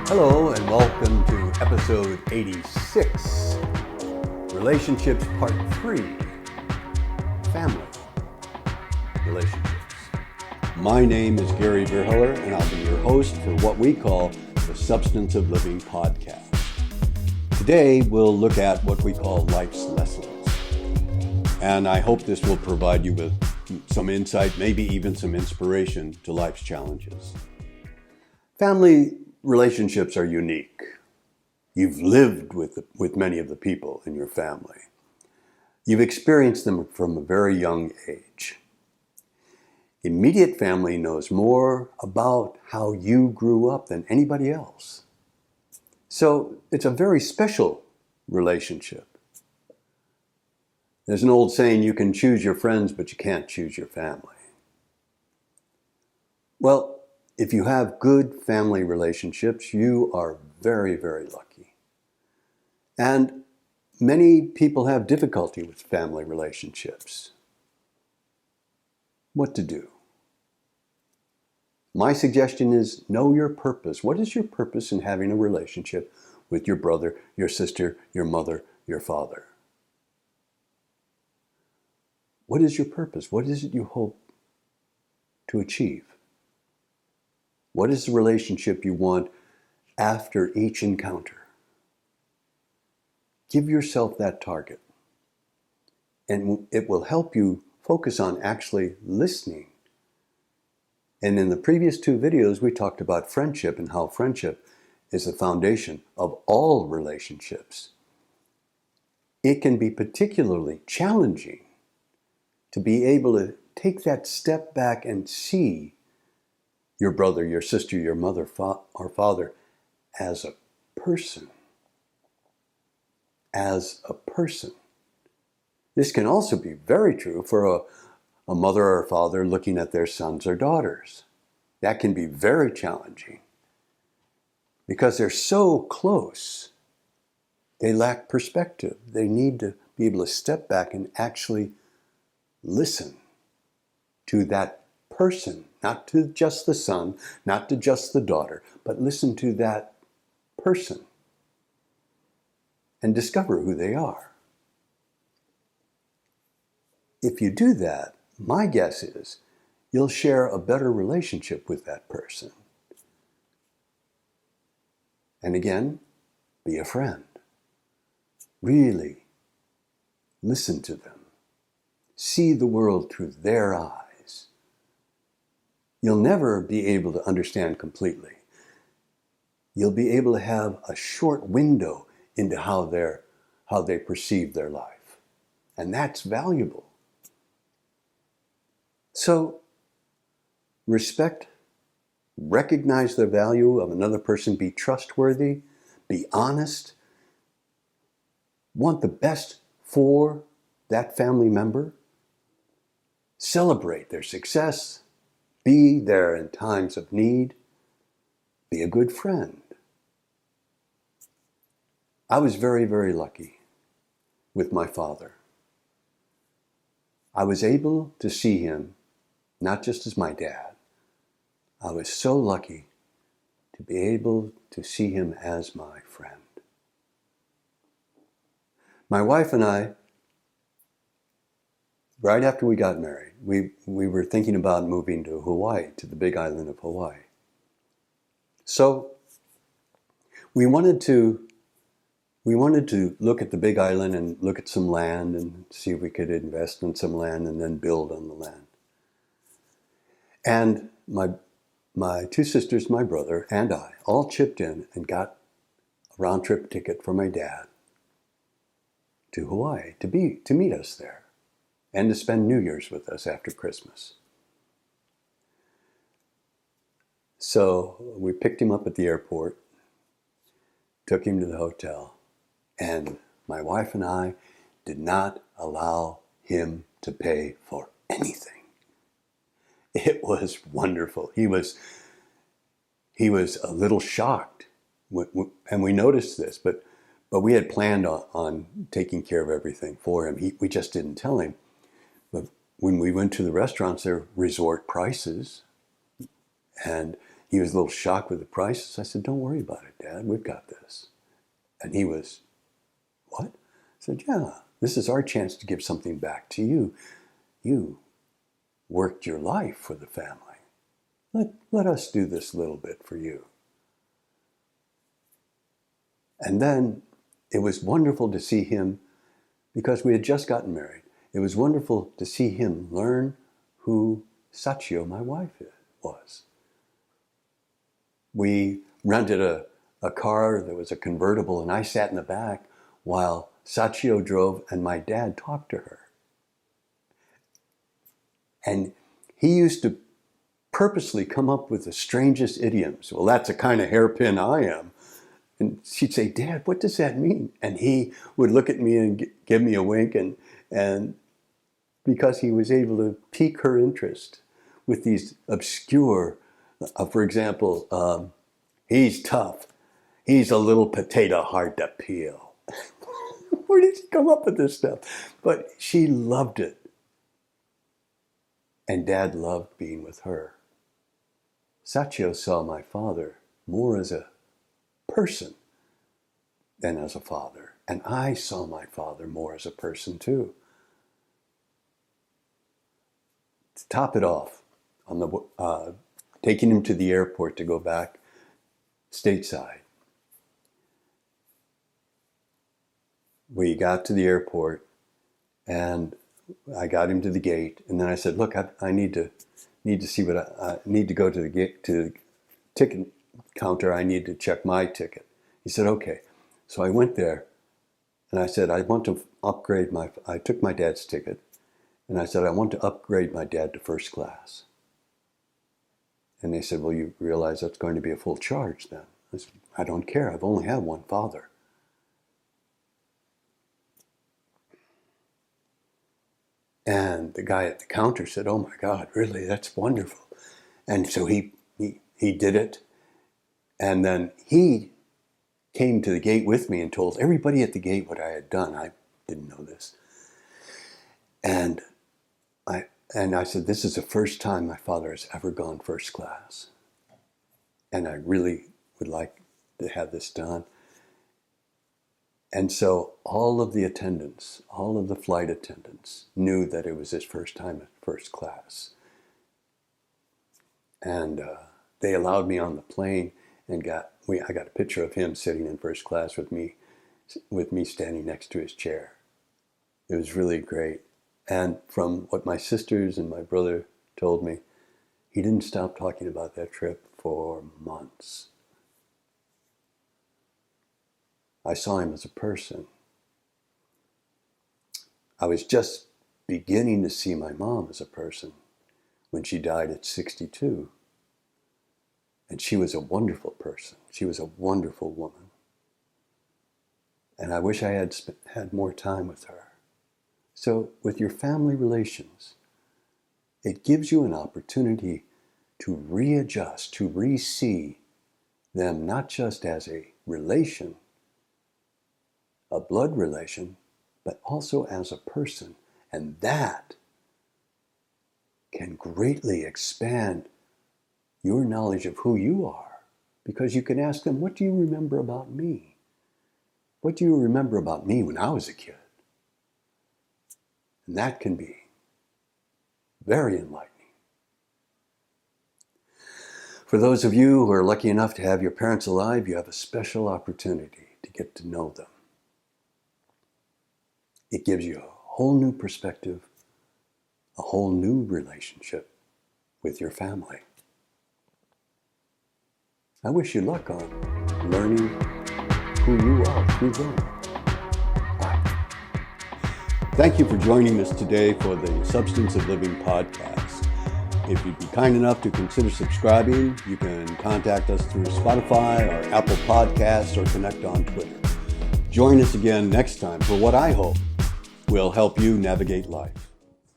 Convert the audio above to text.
Hello and welcome to episode 86, Relationships Part 3, Family Relationships. My name is Gary Vierheller and I'll be your host for what we call the Substance of Living podcast. Today we'll look at what we call life's lessons. And I hope this will provide you with some insight, maybe even some inspiration to life's challenges. Family relationships are unique. You've lived with many of the people in your family. You've experienced them from a very young age. Immediate family knows more about how you grew up than anybody else. So it's a very special relationship. There's an old saying, you can choose your friends, but you can't choose your family. Well, if you have good family relationships, you are very, very lucky. And many people have difficulty with family relationships. What to do? My suggestion is know your purpose. What is your purpose in having a relationship with your brother, your sister, your mother, your father? What is your purpose? What is it you hope to achieve? What is the relationship you want after each encounter? Give yourself that target. And it will help you focus on actually listening. And in the previous two videos, we talked about friendship and how friendship is the foundation of all relationships. It can be particularly challenging to be able to take that step back and see your brother, your sister, your mother, or father as a person. As a person. This can also be very true for a mother or a father looking at their sons or daughters. That can be very challenging because they're so close. They lack perspective. They need to be able to step back and actually listen to that person, not to just the son, not to just the daughter, but listen to that person and discover who they are. If you do that, my guess is you'll share a better relationship with that person. And again, be a friend. Really listen to them. See the world through their eyes. You'll never be able to understand completely. You'll be able to have a short window into how they perceive their life. And that's valuable. So, respect, recognize the value of another person, be trustworthy, be honest, want the best for that family member. Celebrate their success, be there in times of need, be a good friend. I was very, very lucky with my father. I was able to see him not just as my dad. I was so lucky to be able to see him as my friend. My wife and I, right after we got married, we were thinking about moving to Hawaii, to the big island of Hawaii. So we wanted to look at the big island and look at some land and see if we could invest in some land and then build on the land. And my two sisters, my brother, and I all chipped in and got a round-trip ticket for my dad to Hawaii to meet us there and to spend New Year's with us after Christmas. So we picked him up at the airport, took him to the hotel, and my wife and I did not allow him to pay for anything. It was wonderful. He was a little shocked, and we noticed this, but we had planned on taking care of everything for him. We just didn't tell him. But when we went to the restaurants, they're resort prices, and he was a little shocked with the prices. I said, don't worry about it, Dad. We've got this. And he was, what? I said, yeah, this is our chance to give something back to you. You worked your life for the family. Let us do this little bit for you. And then it was wonderful to see him, because we had just gotten married, it was wonderful to see him learn who Sachio, my wife, was. We rented a car that was a convertible, and I sat in the back while Sachio drove and my dad talked to her. And he used to purposely come up with the strangest idioms. Well, that's the kind of hairpin I am. And she'd say, Dad, what does that mean? And he would look at me and give me a wink. And because he was able to pique her interest with these obscure, for example, he's tough. He's a little potato hard to peel. Where did he come up with this stuff? But she loved it. And Dad loved being with her. Sachio saw my father more as a person than as a father. And I saw my father more as a person too. To top it off, on the taking him to the airport to go back stateside. We got to the airport and I got him to the gate, and then I said, look, I need to see what I need to go to the gate, to the ticket counter. I need to check my ticket. He said, okay. So I went there and I said, I want to upgrade I took my dad's ticket and I said, I want to upgrade my dad to first class. And they said, well, you realize that's going to be a full charge then. I said, I don't care. I've only had one father. And the guy at the counter said, oh my God, really? That's wonderful. And so he did it. And then he came to the gate with me and told everybody at the gate what I had done. I didn't know this. And I said, this is the first time my father has ever gone first class. And I really would like to have this done. And so all of the attendants, all of the flight attendants knew that it was his first time at first class. And they allowed me on the plane and I got a picture of him sitting in first class with me standing next to his chair. It was really great. And from what my sisters and my brother told me, he didn't stop talking about that trip for months. I saw him as a person. I was just beginning to see my mom as a person when she died at 62. And she was a wonderful person. She was a wonderful woman. And I wish I had had more time with her. So with your family relations, it gives you an opportunity to readjust, to re-see them not just as a relation, a blood relation, but also as a person. And that can greatly expand your knowledge of who you are, because you can ask them, what do you remember about me? What do you remember about me when I was a kid? And that can be very enlightening. For those of you who are lucky enough to have your parents alive, you have a special opportunity to get to know them. It gives you a whole new perspective, a whole new relationship with your family. I wish you luck on learning who you are through them. Bye. Thank you for joining us today for the Substance of Living podcast. If you'd be kind enough to consider subscribing, you can contact us through Spotify or Apple Podcasts or connect on Twitter. Join us again next time for what I hope will help you navigate life.